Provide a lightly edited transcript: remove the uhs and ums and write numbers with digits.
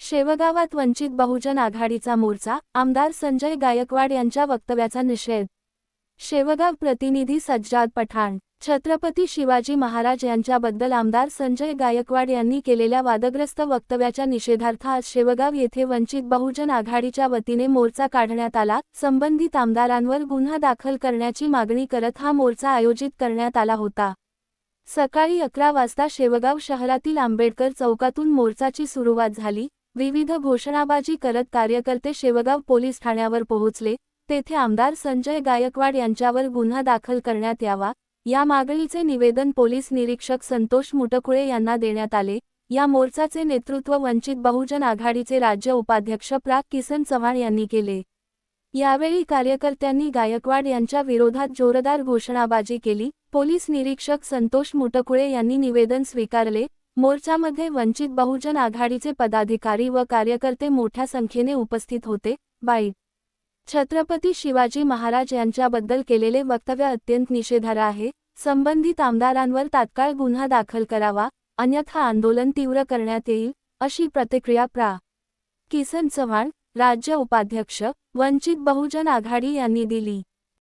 शेवगावात वंचित बहुजन आघाडीचा मोर्चा, आमदार संजय गायकवाड यांच्या वक्तव्याचा निषेध। शेवगाव प्रतिनिधी सज्जाद पठाण। छत्रपती शिवाजी महाराज यांच्याबद्दल आमदार संजय गायकवाड यांनी केलेल्या वादग्रस्त वक्तव्याच्या निषेधार्थ आज शेवगाव येथे वंचित बहुजन आघाडीच्या वतीने मोर्चा काढण्यात आला। संबंधित आमदारांवर गुन्हा दाखल करण्याची मागणी करत हा मोर्चा आयोजित करण्यात आला होता। सकाळी 11 वाजता शेवगाव शहरातील आंबेडकर चौकातून मोर्चाची सुरुवात झाली। विविध घोषणाबाजी करत कार्यकर्ते शेवगाव पोलीस ठाण्यावर पोहोचले। तेथे आमदार संजय गायकवाड यांच्यावर गुन्हा दाखल करण्यात यावा या मागणीचे निवेदन पोलीस निरीक्षक संतोष मुटकुळे यांना देण्यात आले। या मोर्चाचे नेतृत्व वंचित बहुजन आघाडीचे राज्य उपाध्यक्ष प्रा. किसन चव्हाण यांनी केले। यावेळी कार्यकर्त्यांनी गायकवाड यांच्या विरोधात जोरदार घोषणाबाजी केली। पोलीस निरीक्षक संतोष मुटकुळे यांनी निवेदन स्वीकारले। मोर्चामध्ये वंचित बहुजन आघाडीचे पदाधिकारी व कार्यकर्ते मोठ्या संख्येने उपस्थित होते। बाईट। छत्रपती शिवाजी महाराज यांच्याबद्दल केलेले वक्तव्य अत्यंत निषेधार्ह आहे। संबंधित आमदारांवर तात्काळ गुन्हा दाखल करावा, अन्यथा आंदोलन तीव्र करण्यात येईल, अशी प्रतिक्रिया प्रा. किसन चव्हाण, राज्य उपाध्यक्ष, वंचित बहुजन आघाडी यांनी दिली।